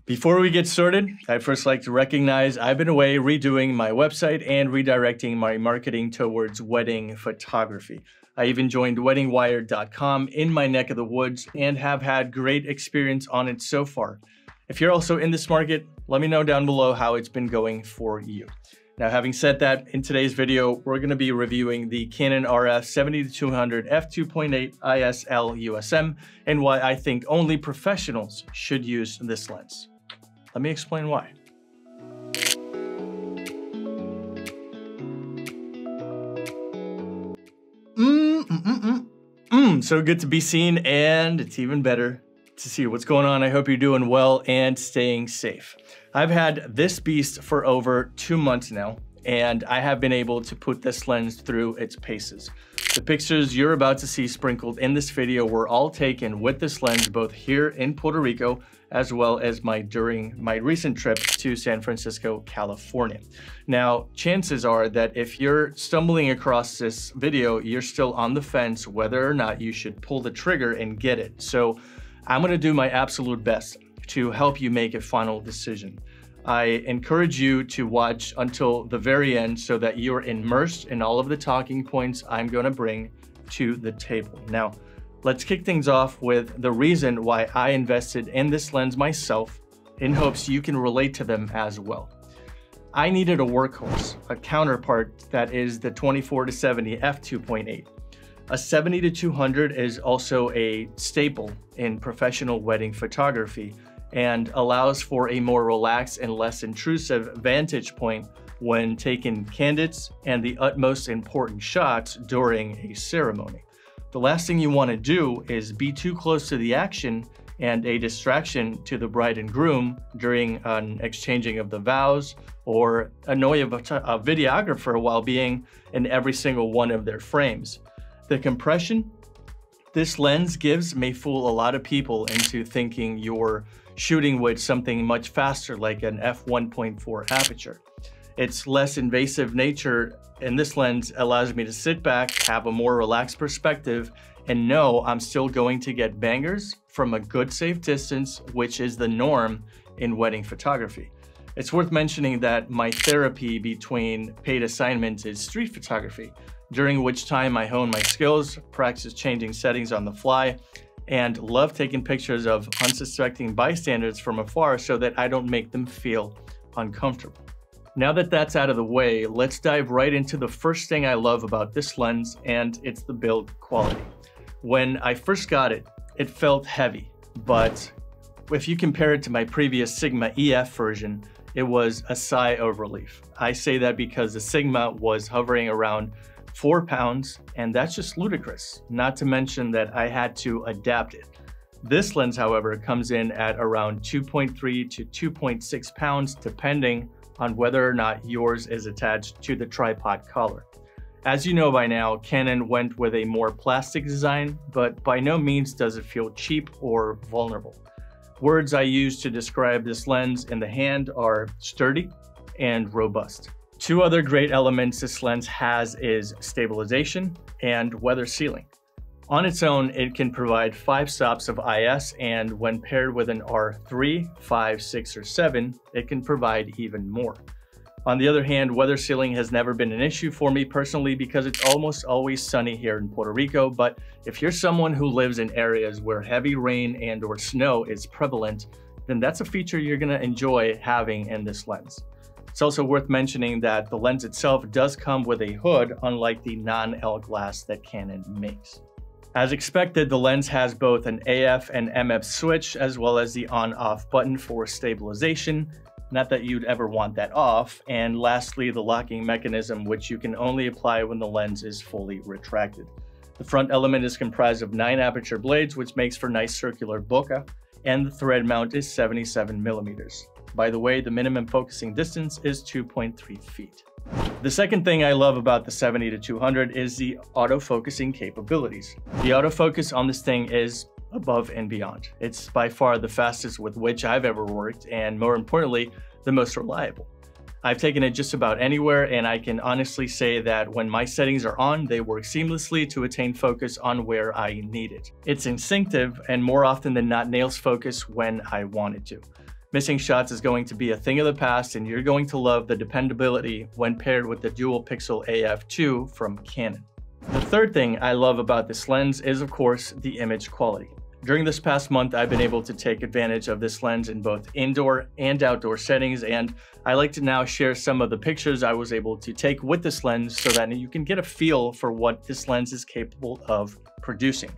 Before we get started, I'd first like to recognize I've been away redoing my website and redirecting my marketing towards wedding photography. I even joined weddingwire.com in my neck of the woods and have had great experience on it so far. If you're also in this market, let me know down below how it's been going for you. Now, having said that, in today's video, we're going to be reviewing the Canon RF 70-200 f2.8 ISL USM and why I think only professionals should use this lens. Let me explain why. So good to be seen, and it's even better to see what's going on. I hope you're doing well and staying safe. I've had this beast for over 2 months now, and I have been able to put this lens through its paces. The pictures you're about to see sprinkled in this video were all taken with this lens both here in Puerto Rico as well as during my recent trip to San Francisco, California. Now, chances are that if you're stumbling across this video, you're still on the fence whether or not you should pull the trigger and get it. So I'm gonna do my absolute best to help you make a final decision. I encourage you to watch until the very end so that you're immersed in all of the talking points I'm gonna bring to the table. Now, let's kick things off with the reason why I invested in this lens myself in hopes you can relate to them as well. I needed a workhorse, a counterpart that is the 24-70 f2.8. A 70-200 is also a staple in professional wedding photography and allows for a more relaxed and less intrusive vantage point when taking candids and the utmost important shots during a ceremony. The last thing you want to do is be too close to the action and a distraction to the bride and groom during an exchanging of the vows, or annoy a videographer while being in every single one of their frames. The compression this lens gives may fool a lot of people into thinking you're shooting with something much faster like an f1.4 aperture. Its less invasive nature in this lens allows me to sit back, have a more relaxed perspective, and know I'm still going to get bangers from a good safe distance, which is the norm in wedding photography. It's worth mentioning that my therapy between paid assignments is street photography, during which time I hone my skills, practice changing settings on the fly, and love taking pictures of unsuspecting bystanders from afar so that I don't make them feel uncomfortable. Now that that's out of the way, let's dive right into the first thing I love about this lens, and it's the build quality. When I first got it, it felt heavy, but if you compare it to my previous Sigma EF version, it was a sigh of relief. I say that because the Sigma was hovering around 4 pounds, and that's just ludicrous, not to mention that I had to adapt it. This lens, however, comes in at around 2.3 to 2.6 pounds, depending on whether or not yours is attached to the tripod collar. As you know by now, Canon went with a more plastic design, but by no means does it feel cheap or vulnerable. Words I use to describe this lens in the hand are sturdy and robust. Two other great elements this lens has is stabilization and weather sealing. On its own, it can provide 5 stops of IS, and when paired with an R3, 5, 6, or 7, it can provide even more. On the other hand, weather sealing has never been an issue for me personally because it's almost always sunny here in Puerto Rico, but if you're someone who lives in areas where heavy rain and or snow is prevalent, then that's a feature you're going to enjoy having in this lens. It's also worth mentioning that the lens itself does come with a hood, unlike the non-L glass that Canon makes. As expected, the lens has both an AF and MF switch, as well as the on-off button for stabilization. Not that you'd ever want that off. And lastly, the locking mechanism, which you can only apply when the lens is fully retracted. The front element is comprised of 9 aperture blades, which makes for nice circular bokeh, and the thread mount is 77 millimeters. By the way, the minimum focusing distance is 2.3 feet. The second thing I love about the 70-200 is the autofocusing capabilities. The autofocus on this thing is above and beyond. It's by far the fastest with which I've ever worked, and more importantly, the most reliable. I've taken it just about anywhere, and I can honestly say that when my settings are on, they work seamlessly to attain focus on where I need it. It's instinctive, and more often than not nails focus when I want it to. Missing shots is going to be a thing of the past, and you're going to love the dependability when paired with the dual pixel AF2 from Canon. The third thing I love about this lens is, of course, the image quality. During this past month, I've been able to take advantage of this lens in both indoor and outdoor settings, and I like to now share some of the pictures I was able to take with this lens so that you can get a feel for what this lens is capable of producing.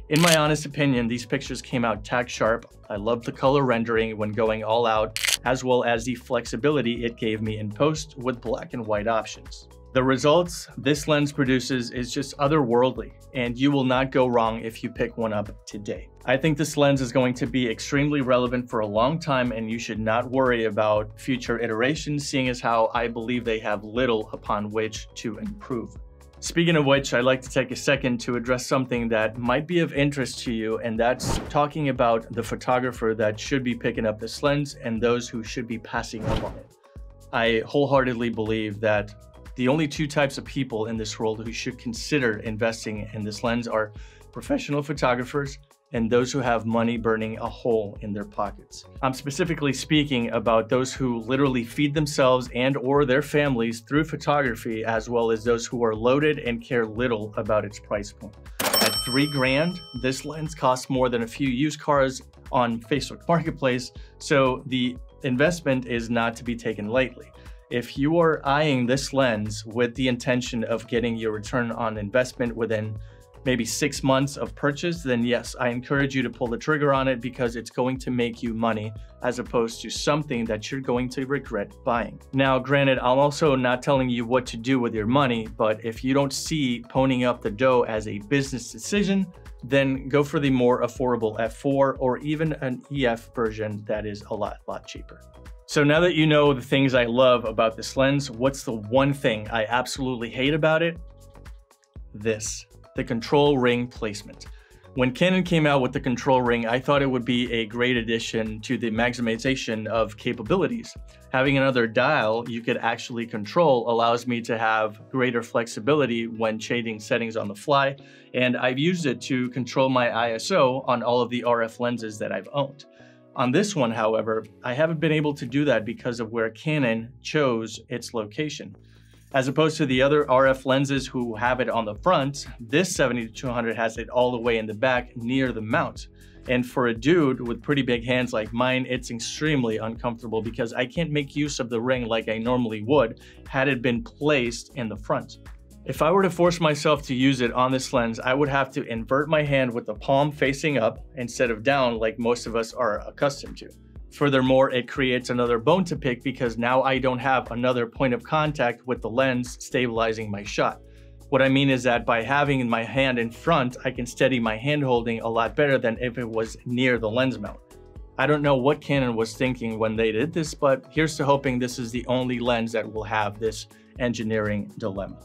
In my honest opinion, these pictures came out tack sharp. I loved the color rendering when going all out, as well as the flexibility it gave me in post with black and white options. The results this lens produces is just otherworldly, and you will not go wrong if you pick one up today. I think this lens is going to be extremely relevant for a long time, and you should not worry about future iterations, seeing as how I believe they have little upon which to improve. Speaking of which, I'd like to take a second to address something that might be of interest to you, and that's talking about the photographer that should be picking up this lens and those who should be passing up on it. I wholeheartedly believe that the only two types of people in this world who should consider investing in this lens are professional photographers and those who have money burning a hole in their pockets. I'm specifically speaking about those who literally feed themselves and or their families through photography, as well as those who are loaded and care little about its price point. At $3 grand, this lens costs more than a few used cars on Facebook Marketplace, so the investment is not to be taken lightly. If you are eyeing this lens with the intention of getting your return on investment within maybe 6 months of purchase, then yes, I encourage you to pull the trigger on it because it's going to make you money as opposed to something that you're going to regret buying. Now, granted, I'm also not telling you what to do with your money, but if you don't see ponying up the dough as a business decision, then go for the more affordable F4 or even an EF version that is a lot cheaper. So now that you know the things I love about this lens, what's the one thing I absolutely hate about it? The control ring placement. When Canon came out with the control ring, I thought it would be a great addition to the maximization of capabilities. Having another dial you could actually control allows me to have greater flexibility when changing settings on the fly, and I've used it to control my ISO on all of the RF lenses that I've owned. On this one, however, I haven't been able to do that because of where Canon chose its location. As opposed to the other RF lenses who have it on the front, this 70-200 has it all the way in the back near the mount. And for a dude with pretty big hands like mine, it's extremely uncomfortable because I can't make use of the ring like I normally would had it been placed in the front. If I were to force myself to use it on this lens, I would have to invert my hand with the palm facing up instead of down like most of us are accustomed to. Furthermore, it creates another bone to pick because now I don't have another point of contact with the lens stabilizing my shot. What I mean is that by having my hand in front, I can steady my hand holding a lot better than if it was near the lens mount. I don't know what Canon was thinking when they did this, but here's to hoping this is the only lens that will have this engineering dilemma.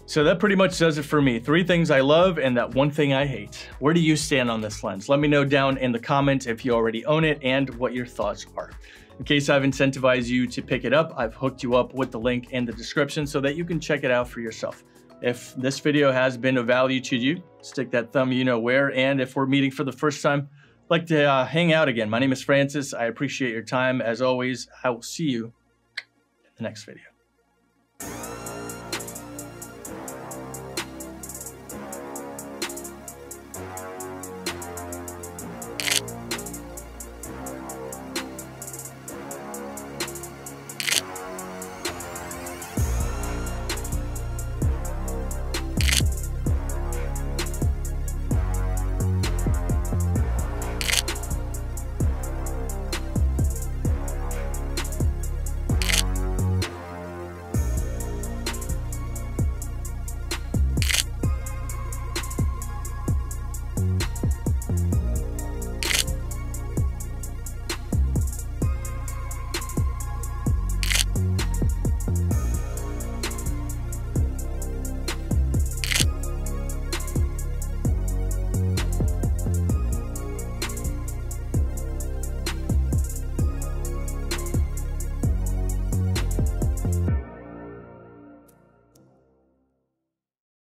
So that pretty much does it for me. 3 things I love and that one thing I hate. Where do you stand on this lens? Let me know down in the comments if you already own it and what your thoughts are. In case I've incentivized you to pick it up, I've hooked you up with the link in the description so that you can check it out for yourself. If this video has been of value to you, stick that thumb you know where, and if we're meeting for the first time, I'd like to hang out again. My name is Francis. I appreciate your time. As always, I will see you in the next video.